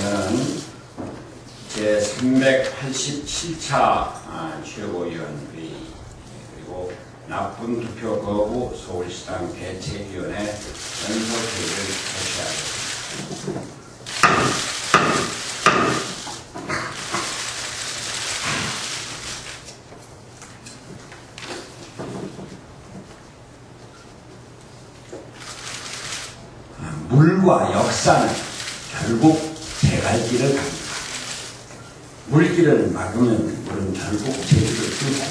저는 제387차 최고위원회의 그리고 나쁜 투표 거부 서울시당 대책위원회 연설회의를 개최하겠습니다. 물과 역사는 결국 제 갈 길을 갑니다. 물길을 막으면 물은 결국 제 길을 뚫고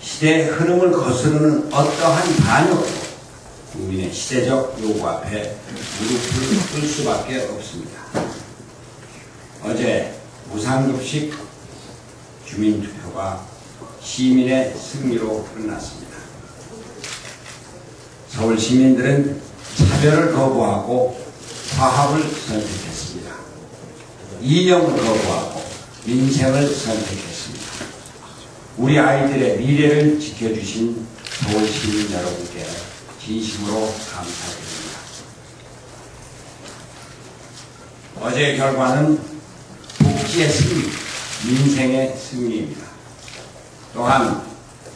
시대의 흐름을 거스르는 어떠한 반역도 국민의 시대적 요구 앞에 무릎을 꿇을 수밖에 없습니다. 어제 무상급식 주민투표가 시민의 승리로 끝났습니다. 서울 시민들은 차별을 거부하고 화합을 선택했습니다. 이념을 거부하고 민생을 선택했습니다. 우리 아이들의 미래를 지켜주신 서울 시민 여러분께 진심으로 감사드립니다. 어제의 결과는 복지의 승리, 민생의 승리입니다. 또한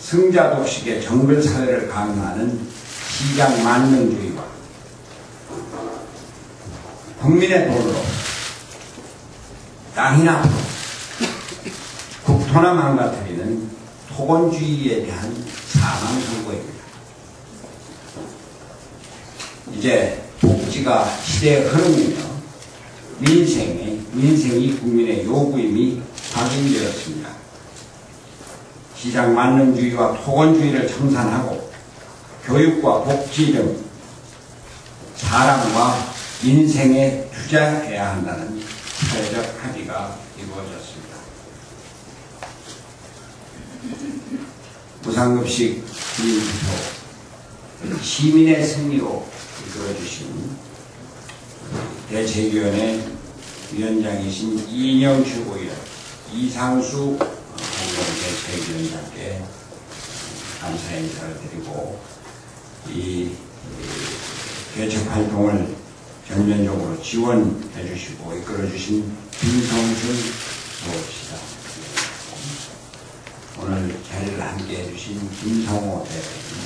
승자독식의 정글사회를 강요하는 시장 만능주의와 국민의 돈으로 땅이나 국토나 망가뜨리는 토건주의에 대한 사망선고입니다. 이제 복지가 시대의 흐름이며 민생이 국민의 요구임이 확인되었습니다. 시장 만능주의와 토건주의를 청산하고 교육과 복지 등 사람과 인생에 투자해야 한다는 사회적 합의가 이루어졌습니다. 무상급식 주민투표 시민의 승리로 이끌어주신 대책위원회 위원장이신 이인영 최고위원, 이상수 공동대책위원장께 감사 인사를 드리고 이 개척활동을 전면적으로 지원해 주시고 이끌어 주신 김성준 서울시장, 오늘 자리를 함께 해 주신 김성호 대표님,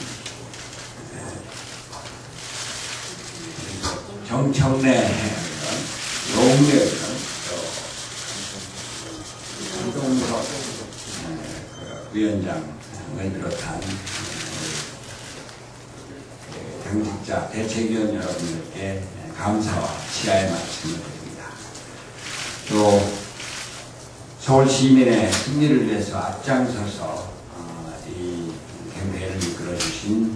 정청래 노웅래 한동석 위원장을 비롯한 당직자 대책위원 여러분들께 감사와 치하의 말씀을 드립니다. 또 서울 시민의 승리를 위해서 앞장서서 이 캠페인을 이끌어주신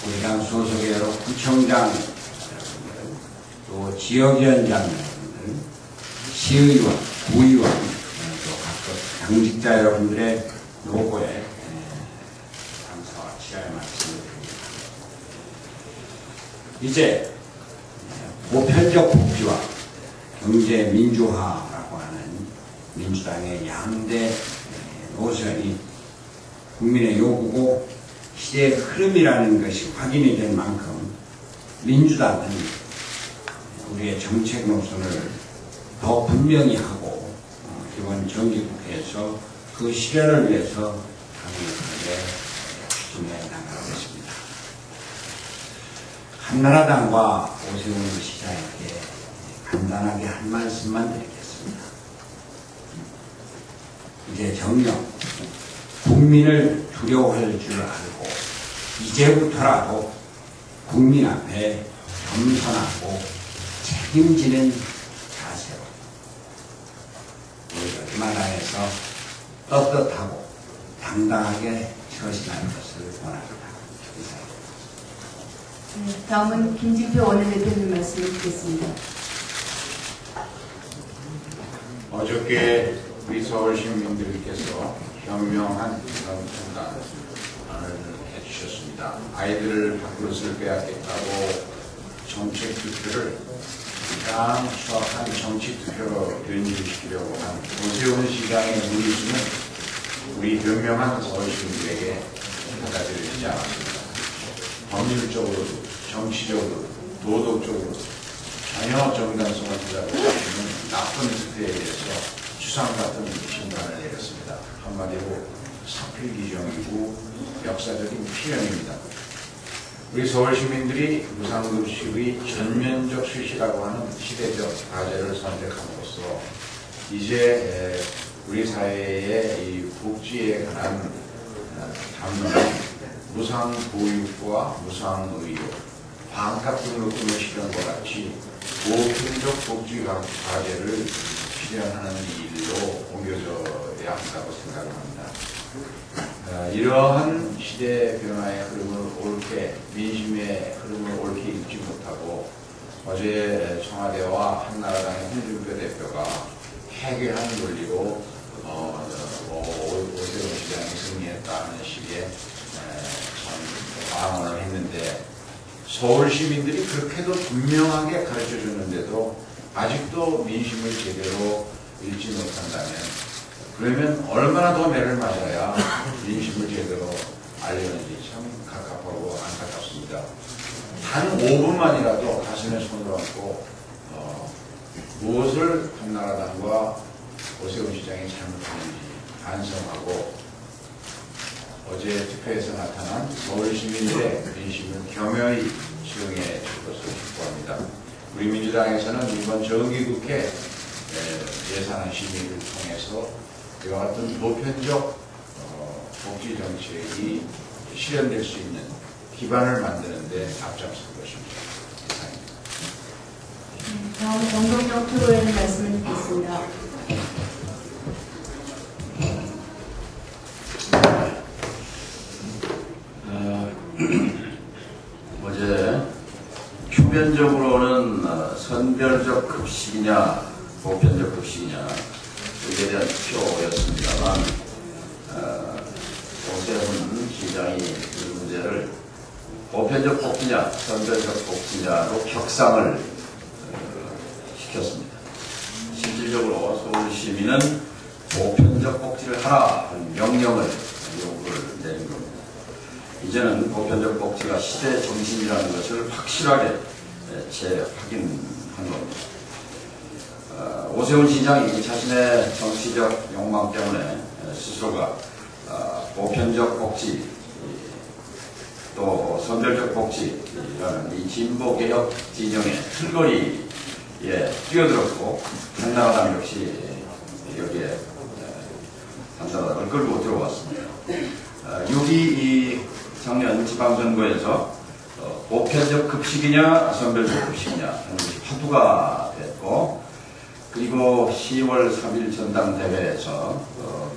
우리 당 소속의 여러 구청장 여러분들, 또 지역위원장 여러분들, 시의원, 구의원, 또 각급 당직자 여러분들의 노고에 감사와 치하의 말씀을 드립니다. 이제 보편적 복지와 경제 민주화라고 하는 민주당의 양대 노선이 국민의 요구고 시대의 흐름이라는 것이 확인이 된 만큼 민주당은 우리의 정책 노선을 더 분명히 하고 이번 정기국회에서 그 실현을 위해서 강력하게 추진해 나가겠습니다. 한나라당과 오세훈 시장에게 간단하게 한 말씀만 드리겠습니다. 이제 정녕 국민을 두려워할 줄 알고 이제부터라도 국민 앞에 겸손하고 책임지는 자세로 우리가 희망당에서 떳떳하고 당당하게 처신할 것을 원합니다. 네, 다음은 김진표 원내대표님 말씀을 듣겠습니다. 어저께 우리 서울 시민들께서 현명한 그런 판단을 해주셨습니다. 아이들을 밥그릇을 빼앗겠다고 정책 투표를 가장 수확한 정치 투표로 변질시키려고 한 오세훈 시장의 무리수는 우리 현명한 서울 시민들에게 받아들여지지 않았습니다. 법률적으로도 정치적으로 도덕적으로 전혀 정당성을 부여하고 있는 나쁜 투표에 대해서 주상 같은 심판을 내렸습니다. 한마디로 사필기정이고 역사적인 필연입니다. 우리 서울 시민들이 무상급식의 전면적 실시라고 하는 시대적 과제를 선택함으로써 이제 우리 사회의 이 복지에 관한 담론은 무상보육과 무상의료, 반값 등록금의 실현과 같이 보편적 복지 과제를 실현하는 일로 옮겨져야 한다고 생각합니다. 이러한 시대 변화의 흐름을 옳게, 민심의 흐름을 옳게 읽지 못하고 어제 청와대와 한나라당의 홍준표 대표가 해결하는 논리로 오세훈 시장이 승리했다는 식의 방언을 했는데, 서울 시민들이 그렇게도 분명하게 가르쳐줬는데도 아직도 민심을 제대로 읽지 못한다면, 그러면 얼마나 더 매를 맞아야 민심을 제대로 알려는지 참 갑갑하고 안타깝습니다. 단 5분만이라도 가슴에 손을 얹고 무엇을 한나라당과 오세훈 시장이 잘못했는지 반성하고 어제 투표에서 나타난 서울 시민들의 민심을 겸허히 수용해 줄 것을 축복합니다. 우리 민주당에서는 이번 정기국회 예산 심의를 통해서 이와 같은 보편적 복지 정책이 실현될 수 있는 기반을 만드는 데 앞장설 것입니다. 다음 정동영 프로에는 말씀을 듣겠습니다. 어제 표면적으로는 선별적 급식이냐 보편적 급식이냐 여기에 대한 투표였습니다만 오세훈 시장이 이 문제를 보편적 복지냐 선별적 복지냐로 격상을 시켰습니다. 실질적으로 서울 시민은 보편적 복지를 하라 하는 명령을 요구를 내린 겁니다. 이제는 보편적 복지가 시대 정신이라는 것을 확실하게 재확인한 겁니다. 오세훈 시장이 자신의 정치적 욕망 때문에 스스로가 보편적 복지 또 선별적 복지라는 이 진보개혁 진영의 틀거리에 뛰어들었고 한나라당 역시 여기에 한나라당을 끌고 들어왔습니다. 6.22 작년 지방선거에서 보편적 급식이냐 선별적 급식이냐 하는 것이 화두가 됐고, 그리고 10월 3일 전당대회에서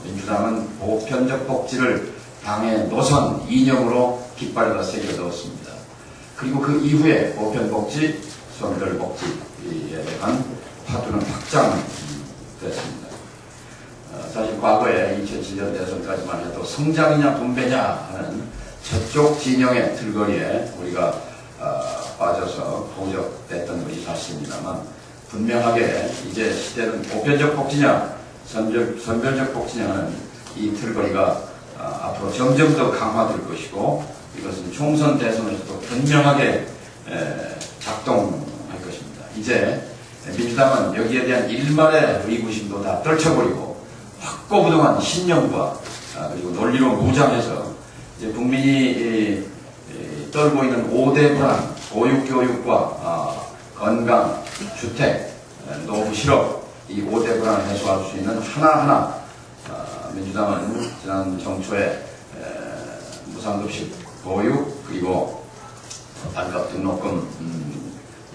민주당은 보편적 복지를 당의 노선 이념으로 깃발에다 새겨넣었습니다. 그리고 그 이후에 보편복지, 선별복지에 대한 화두는 확장됐습니다. 사실 과거에 2007년 대선까지만 해도 성장이냐 분배냐 하는 저쪽 진영의 틀거리에 우리가 빠져서 고적됐던 것이 사실입니다만, 분명하게 이제 시대는 보편적 복지냐 선별적 복지냐 하는 이 틀거리가 앞으로 점점 더 강화될 것이고, 이것은 총선 대선에서도 분명하게 작동할 것입니다. 이제 민주당은 여기에 대한 일말의 의구심도 다 떨쳐버리고 확고부동한 신념과 그리고 논리로 무장해서 이제 국민이 떨고 있는 5대 불안, 보육교육과 건강, 주택, 노후 실업, 이 5대 불안을 해소할 수 있는 하나하나 민주당은 지난 정초에 무상급식 보육 그리고 반값 등록금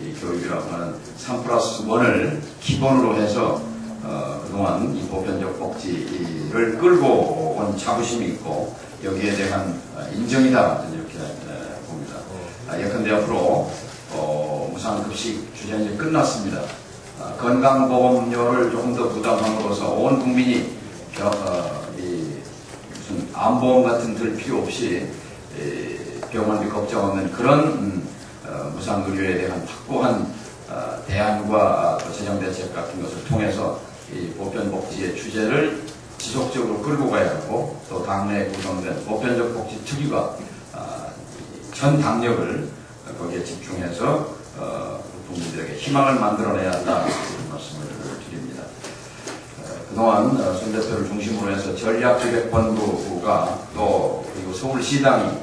이 교육이라고 하는 3+1을 기본으로 해서 그동안 이 보편적 복지를 끌고 온 자부심이 있고 여기에 대한 인정이다 이렇게 봅니다. 예컨대 앞으로 무상급식 주제는 이제 끝났습니다. 건강보험료를 조금 더 부담함으로써 온 국민이 무슨 암보험 같은 들 필요 없이 병원비 걱정 없는 그런 무상의료에 대한 확고한 대안과 재정대책 같은 것을 통해서 이 보편복지의 주제를 지속적으로 끌고 가야 하고, 또 당내에 구성된 보편적 복지 특위가 전 당력을 거기에 집중해서 국민들에게 희망을 만들어내야 한다는 말씀을 드립니다. 그동안 손 대표를 중심으로 해서 전략기획본부가 또 그리고 서울시당이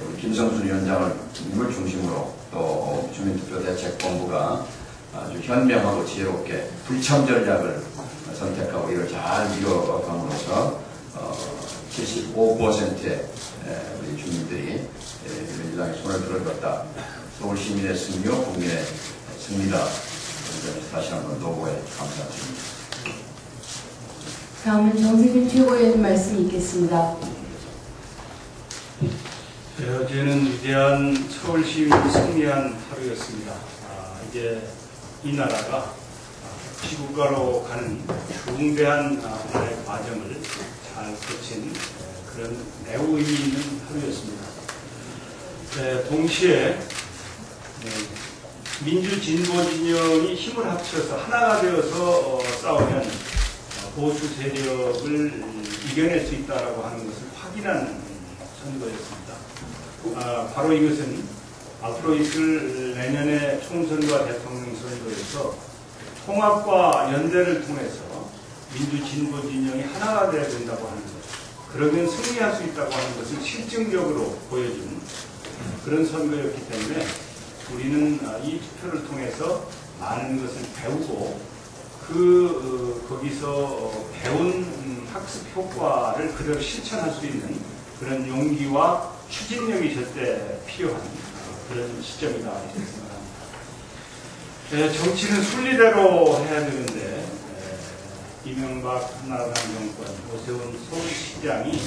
우리 김성순 위원장을 중심으로 또 주민투표대책본부가 아주 현명하고 지혜롭게 불참 전략을 선택하고 이를 잘 이뤄감으로써 75%의 우리 주민들이 민주당의 손을 들어줬다. 서울 시민의 승리요, 국민의 승리다. 다시 한번 노고에 감사드립니다. 다음은 정세균 최고위원 말씀 있겠습니다. 어제는 위대한 서울 시민이 승리한 하루였습니다. 이제 이 나라가 지구가로 가는 중대한 하나의 과정을 잘 거친 그런 매우 의미 있는 하루였습니다. 동시에 민주진보 진영이 힘을 합쳐서 하나가 되어서 싸우면 보수 세력을 이겨낼 수 있다고 하는 것을 확인한 선거였습니다. 바로 이것은 앞으로 있을 내년의 총선과 대통령 선거에서 통합과 연대를 통해서 민주진보 진영이 하나가 되어야 된다고 하는 것, 그러면 승리할 수 있다고 하는 것을 실증적으로 보여준 그런 선거였기 때문에 우리는 이 투표를 통해서 많은 것을 배우고 거기서 배운 학습 효과를 그대로 실천할 수 있는 그런 용기와 추진력이 절대 필요한 그런 시점이다 이렇게 생각합니다. 정치는 순리대로 해야 되는데 이명박 한나라당 정권 오세훈 서울시장이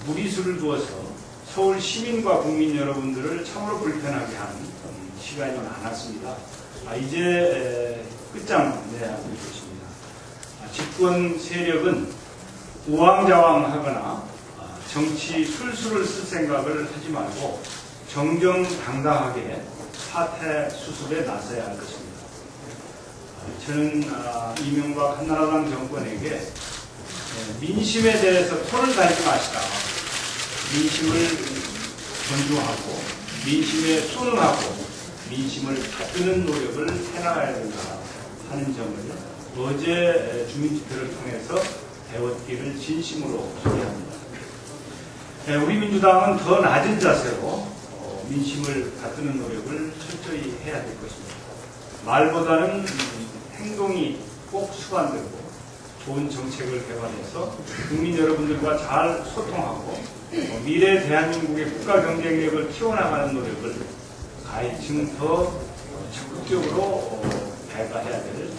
무리수를 두어서 서울 시민과 국민 여러분들을 참으로 불편하게 하는 시간이 많았습니다. 이제 끝장내야 할 것입니다. 집권 세력은 우왕좌왕하거나 정치 술수를 쓸 생각을 하지 말고 정정당당하게 사태 수습에 나서야 할 것입니다. 저는 이명박 한나라당 정권에게 민심에 대해서 손을 달지 마시라. 민심을 존중하고 민심에 순응하고 민심을 받드는 노력을 해나가야 된다 하는 점을 어제 주민투표를 통해서 배웠기를 진심으로 소개합니다. 우리 민주당은 더 낮은 자세로 민심을 받드는 노력을 철저히 해야 될 것입니다. 말보다는 행동이 꼭 수반되고 좋은 정책을 개발해서 국민 여러분들과 잘 소통하고 미래 대한민국의 국가 경쟁력을 키워나가는 노력을 가해층 더 적극적으로 배가해야 될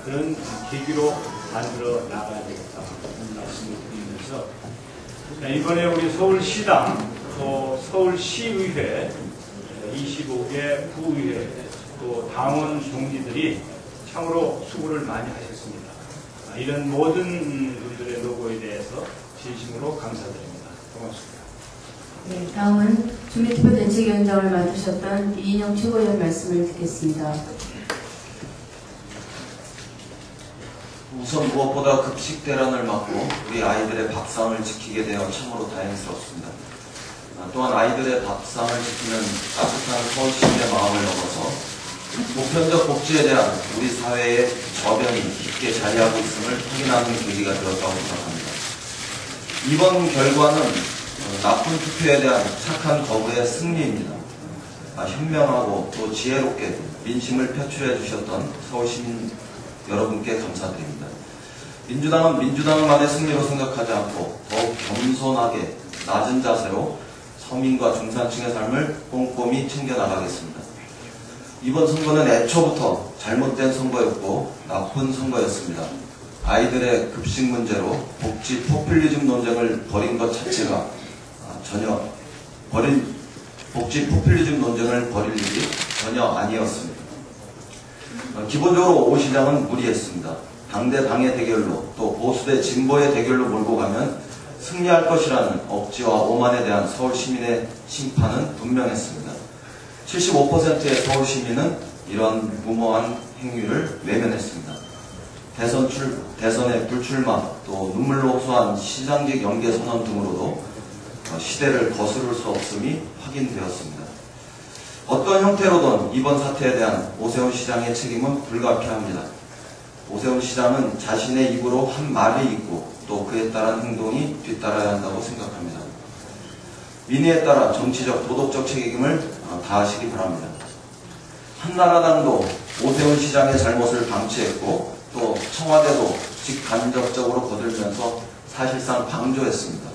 그런 계기로 만들어 나가야 되겠다 하는 말씀을 드리면서 이번에 우리 서울시당 또 서울시의회 25개 구의회 또 당원 동지들이 참으로 수고를 많이 하셨습니다. 이런 모든 분들의 노고에 대해서 진심으로 감사드립니다. 고맙습니다. 네, 다음은 주민투표대책위원장을 맡으셨던 이인영 최고위원 말씀을 듣겠습니다. 우선 무엇보다 급식 대란을 막고 우리 아이들의 밥상을 지키게 되어 참으로 다행스럽습니다. 또한 아이들의 밥상을 지키는 따뜻한 서울시민의 마음을 넘어서 보편적 복지에 대한 우리 사회의 저변이 깊게 자리하고 있음을 확인하는 계기가 되었다고 생각합니다. 이번 결과는 나쁜 투표에 대한 착한 거부의 승리입니다. 현명하고 또 지혜롭게 민심을 표출해 주셨던 서울시민 여러분께 감사드립니다. 민주당은 민주당만의 승리로 생각하지 않고 더욱 겸손하게 낮은 자세로 서민과 중산층의 삶을 꼼꼼히 챙겨나가겠습니다. 이번 선거는 애초부터 잘못된 선거였고 나쁜 선거였습니다. 아이들의 급식 문제로 복지 포퓰리즘 논쟁을 벌인 것 자체가 복지 포퓰리즘 논쟁을 벌일 일이 전혀 아니었습니다. 기본적으로 오 시장은 무리했습니다. 당대 당의 대결로 또 보수 대 진보의 대결로 몰고 가면 승리할 것이라는 억지와 오만에 대한 서울 시민의 심판은 분명했습니다. 75%의 서울 시민은 이런 무모한 행위를 외면했습니다. 대선의 불출마 또 눈물로 호소한 시장직 연계 선언 등으로도 시대를 거스를 수 없음이 확인되었습니다. 어떤 형태로든 이번 사태에 대한 오세훈 시장의 책임은 불가피합니다. 오세훈 시장은 자신의 입으로 한 말이 있고 또 그에 따른 행동이 뒤따라야 한다고 생각합니다. 민의에 따라 정치적, 도덕적 책임을 다하시기 바랍니다. 한나라당도 오세훈 시장의 잘못을 방치했고 또 청와대도 직간접적으로 거들면서 사실상 방조했습니다.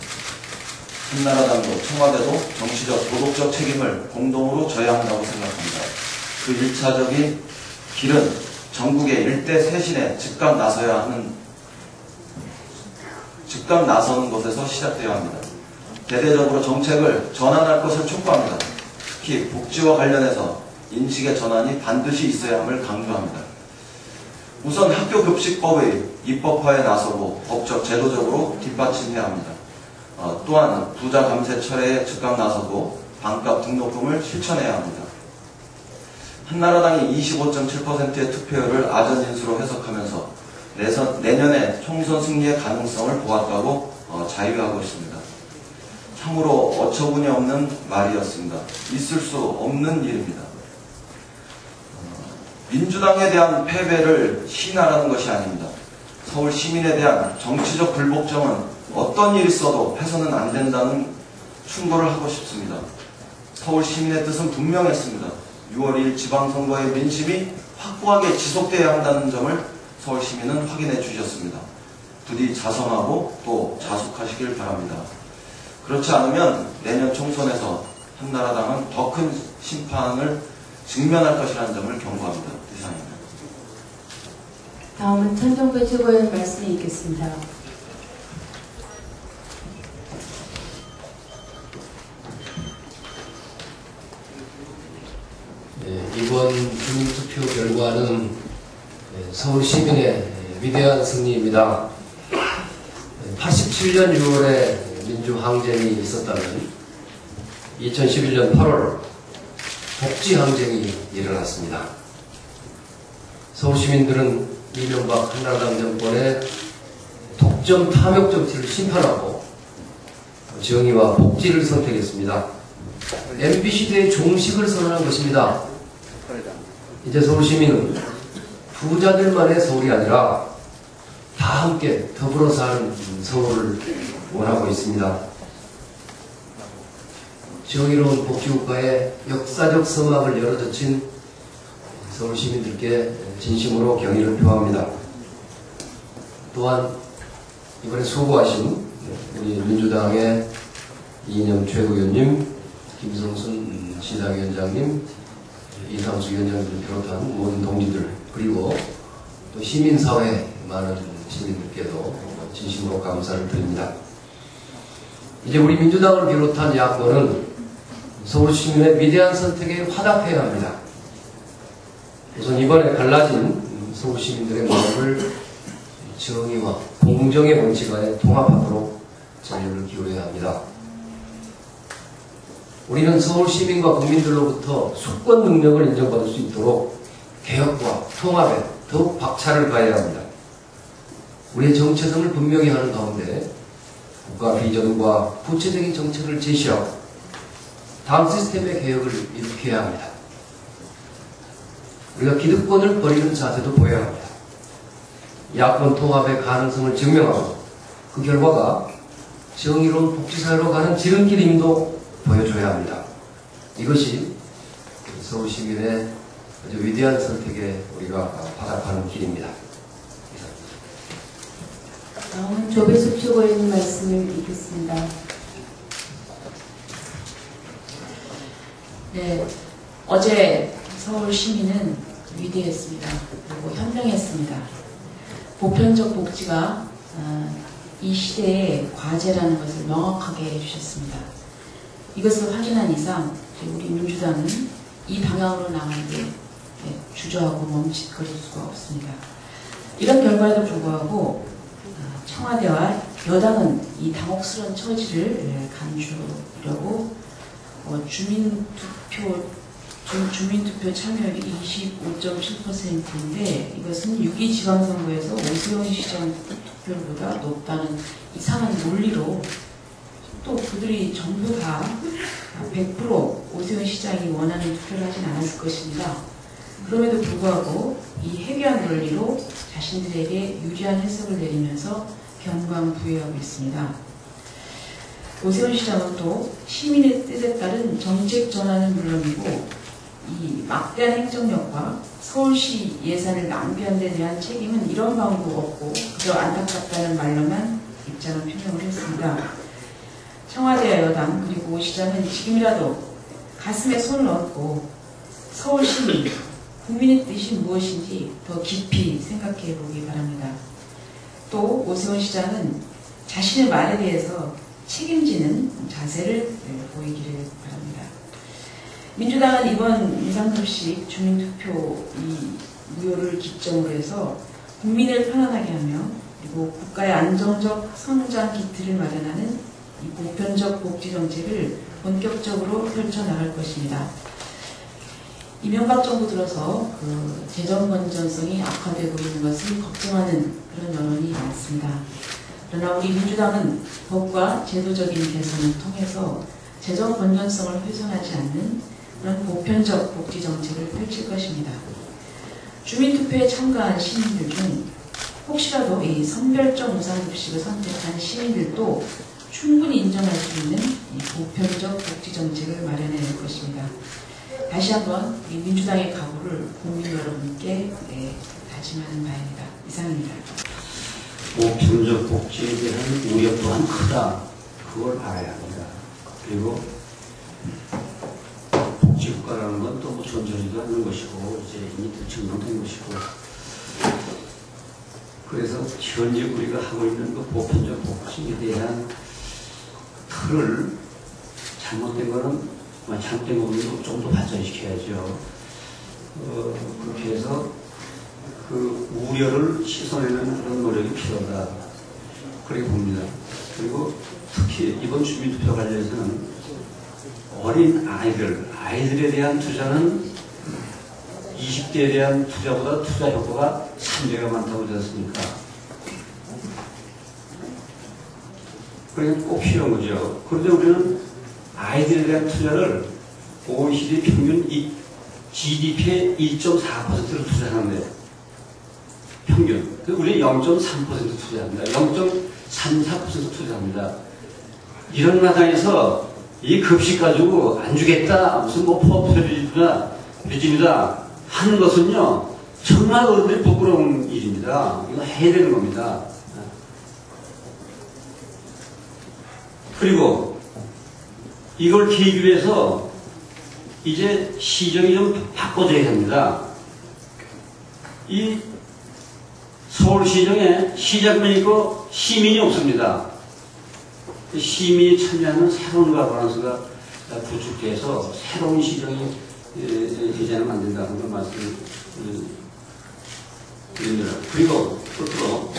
한나라당도 청와대도 정치적, 도덕적 책임을 공동으로 져야 한다고 생각합니다. 그 1차적인 길은 전국의 일대 쇄신에 즉각 나서는 것에서 시작되어야 합니다. 대대적으로 정책을 전환할 것을 촉구합니다. 특히 복지와 관련해서 인식의 전환이 반드시 있어야 함을 강조합니다. 우선 학교급식법의 입법화에 나서고 법적, 제도적으로 뒷받침해야 합니다. 또한 부자 감세 철회에 즉각 나서고 반값 등록금을 실천해야 합니다. 한나라당이 25.7%의 투표율을 아전인수로 해석하면서 내년에 총선 승리의 가능성을 보았다고 자유하고 있습니다. 참으로 어처구니 없는 말이었습니다. 있을 수 없는 일입니다. 민주당에 대한 패배를 시인하라는 것이 아닙니다. 서울 시민에 대한 정치적 불복종은 어떤 일이 있어도 해서는 안 된다는 충고를 하고 싶습니다. 서울 시민의 뜻은 분명했습니다. 6월 2일 지방선거의 민심이 확고하게 지속돼야 한다는 점을 서울 시민은 확인해 주셨습니다. 부디 자성하고 또 자숙하시길 바랍니다. 그렇지 않으면 내년 총선에서 한나라당은 더 큰 심판을 직면할 것이라는 점을 경고합니다. 이상입니다. 다음은 천정배 최고위원 말씀이 있겠습니다. 이번 주민투표 결과는 서울 시민의 위대한 승리입니다. 87년 6월에 민주항쟁이 있었다면 2011년 8월 복지항쟁이 일어났습니다. 서울 시민들은 이명박 한나라당 정권의 독점 탐욕 정치를 심판하고 정의와 복지를 선택했습니다. MB시대의 종식을 선언한 것입니다. 이제 서울 시민은 부자들만의 서울이 아니라 다 함께 더불어 사는 서울을 원하고 있습니다. 정의로운 복지국가의 역사적 서막을 열어젖힌 서울 시민들께 진심으로 경의를 표합니다. 또한 이번에 수고하신 우리 민주당의 이인영 최고위원님, 김성순 시당위원장님, 이상수 위원장님을 비롯한 모든 동지들, 그리고 또 시민사회 많은 시민들께도 진심으로 감사를 드립니다. 이제 우리 민주당을 비롯한 야권은 서울 시민의 위대한 선택에 화답해야 합니다. 우선 이번에 갈라진 서울 시민들의 마음을 정의와 공정의 원칙하에 통합하도록 전력을 기울여야 합니다. 우리는 서울 시민과 국민들로부터 수권 능력을 인정받을 수 있도록 개혁과 통합에 더욱 박차를 가해야 합니다. 우리의 정체성을 분명히 하는 가운데 국가 비전과 구체적인 정책을 제시하고 다음 시스템의 개혁을 일으켜야 합니다. 우리가 기득권을 버리는 자세도 보여야 합니다. 야권 통합의 가능성을 증명하고 그 결과가 정의로운 복지사회로 가는 지름길임도 보여줘야 합니다. 이것이 서울 시민의 아주 위대한 선택에 우리가 화답하는 길입니다. 다음은 조배숙 최고위원 말씀을 읽겠습니다. 네, 어제 서울 시민은 위대했습니다. 그리고 현명했습니다. 보편적 복지가 이 시대의 과제라는 것을 명확하게 해주셨습니다. 이것을 확인한 이상 우리 민주당은 이 방향으로 나가는데 주저하고 멈칫거릴 수가 없습니다. 이런 결과에도 불구하고 청와대와 여당은 이 당혹스러운 처지를 감추려고 주민투표 참여율이 25.7%인데 이것은 6.2 지방선거에서 오세훈 시장 투표율보다 높다는 이상한 논리로 또 그들이 전부 다 100% 오세훈 시장이 원하는 투표를 하진 않았을 것입니다. 그럼에도 불구하고 이 해괴한 논리로 자신들에게 유리한 해석을 내리면서 경광부회하고 있습니다. 오세훈 시장은 또 시민의 뜻에 따른 정책 전환은 물론이고 이 막대한 행정력과 서울시 예산을 낭비한 데 대한 책임은 이런 방법 없고 그저 안타깝다는 말로만 입장을 표명을 했습니다. 청와대와 여당 그리고 오 시장은 지금이라도 가슴에 손을 얹고 서울 시민, 국민의 뜻이 무엇인지 더 깊이 생각해 보기 바랍니다. 또 오세훈 시장은 자신의 말에 대해서 책임지는 자세를 보이기를 바랍니다. 민주당은 이번 인상급식 주민투표 이 무효를 기점으로 해서 국민을 편안하게 하며 그리고 국가의 안정적 성장 기틀을 마련하는 이 보편적 복지 정책을 본격적으로 펼쳐나갈 것입니다. 이명박 정부 들어서 그 재정 건전성이 악화되고 있는 것을 걱정하는 그런 여론이 많습니다. 그러나 우리 민주당은 법과 제도적인 개선을 통해서 재정 건전성을 훼손하지 않는 그런 보편적 복지 정책을 펼칠 것입니다. 주민투표에 참가한 시민들 중 혹시라도 이 선별적 무상급식을 선택한 시민들도 충분히 인정할 수 있는 이 보편적 복지 정책을 마련해낼 것입니다. 다시 한번 이 민주당의 각오를 국민 여러분께 다짐하는 바입니다. 이상입니다. 보편적 복지에 대한 우려 또한 크다. 그걸 알아야 합니다. 그리고 복지국가라는 건 또 뭐 존재하지도 않는 것이고 이제 이미 증명된 것이고 그래서 현재 우리가 하고 있는 그 보편적 복지에 대한 틀을 잘못된 거는 잘못된 부분도 좀 더 발전시켜야죠. 그렇게 해서 그 우려를 씻어내는 그런 노력이 필요하다. 그렇게 봅니다. 그리고 특히 이번 주민투표 관련해서는 어린 아이들에 대한 투자는 20대에 대한 투자보다 투자 효과가 3배가 많다고 들었으니까. 그러니까 꼭 필요한 거죠. 그런데 우리는 아이들에 대한 투자를 OECD 평균 GDP의 1.4%를 투자하는데 평균. 우리는 0.3% 투자합니다. 0.34% 투자합니다. 이런 마당에서 이 급식 가지고 안 주겠다, 무슨 뭐 포퓰리즘이다 하는 것은요, 정말 어른들이 부끄러운 일입니다. 이거 해야 되는 겁니다. 그리고 이걸 계기로 해서 이제 시정이 좀 바꿔져야 합니다. 이 서울시정에 시장만 있고 시민이 없습니다. 시민이 참여하는 새로운 가버넌스가 구축돼서 새로운 시정이 되자는 만든다는 걸 말씀드립니다. 그리고 끝으로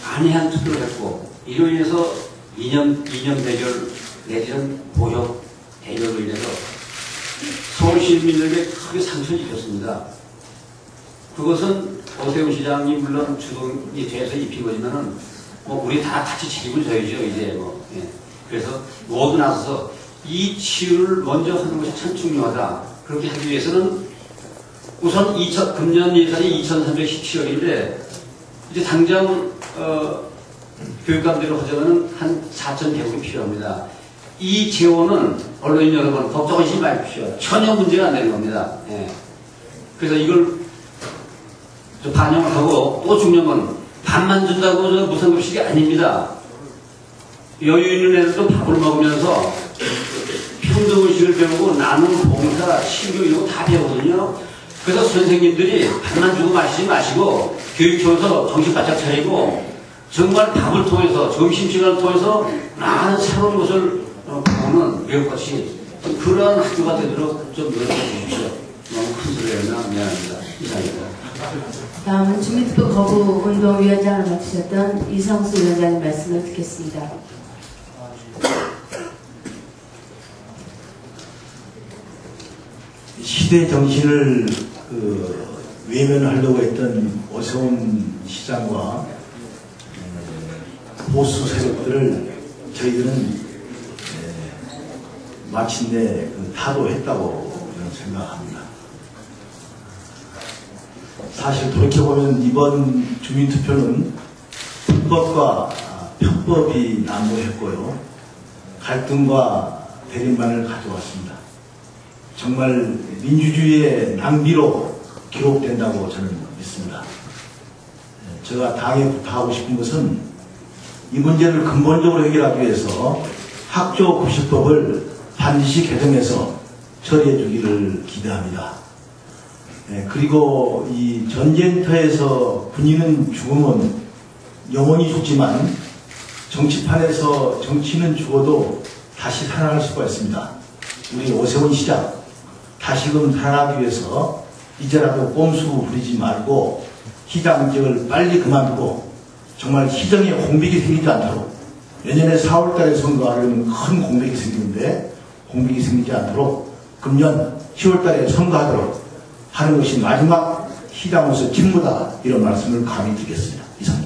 안해한 투표를 했고 이로 인해서 이념 대결 내지는 보역 대결로 인해서 서울 시민들에게 크게 상처를 입혔습니다. 그것은 오세훈 시장이 물론 주동이 돼서 입힌 거지만은 뭐 우리 다 같이 책임을 져야죠 이제 뭐. 예. 그래서 모두 나서서 이 치유를 먼저 하는 것이 참 중요하다. 그렇게 하기 위해서는 우선 금년 예산이 2317억인데 이제 당장 교육감대로 하자면 한 4,100억이 필요합니다. 이 재원은 언론인 여러분 걱정하시지 마십시오. 전혀 문제가 안 되는 겁니다. 예. 그래서 이걸 반영을 하고 또 중요한 건 밥만 준다고 무상급식이 아닙니다. 여유 있는 애들도 밥을 먹으면서 평등의식을 배우고 나눔, 봉사, 신교 이런 거 다 배우거든요. 그래서 선생님들이 밥만 주고 마시지 마시고 교육청에서 정신 바짝 차리고 정말 밥을 통해서 점심시간을 통해서 많은 새로운 것을 보는 외국같이 그러한 학교가 되도록 좀 노력해 주십시오. 너무 큰 소리 했나 미안합니다. 이상입니다. 다음은 주민투표 거부 운동위원장을 맡으셨던 이성수 위원장의 말씀을 듣겠습니다. 시대 정신을 외면하려고 했던 오세훈 시장과 보수 세력들을 저희들은 마침내 타도했다고 저는 생각합니다. 사실 돌이켜보면 이번 주민투표는 불법과 편법이 난무했고요. 갈등과 대립만을 가져왔습니다. 정말 민주주의의 낭비로 기록된다고 저는 믿습니다. 제가 당에 부탁하고 싶은 것은 이 문제를 근본적으로 해결하기 위해서 학교급식법을 반드시 개정해서 처리해 주기를 기대합니다. 그리고 이 전쟁터에서 군인은 죽으면 영원히 죽지만 정치판에서 정치는 죽어도 다시 살아날 수가 있습니다. 우리 오세훈 시장 다시금 살아나기 위해서 이제라도 꼼수 부리지 말고 시장직을 빨리 그만두고 정말 시정에 공백이 생기지 않도록, 내년에 4월달에 선거하려면 큰 공백이 생기는데 공백이 생기지 않도록 금년 10월달에 선거하도록 하는 것이 마지막 시장으로서 직무다, 이런 말씀을 감히 드리겠습니다. 이상.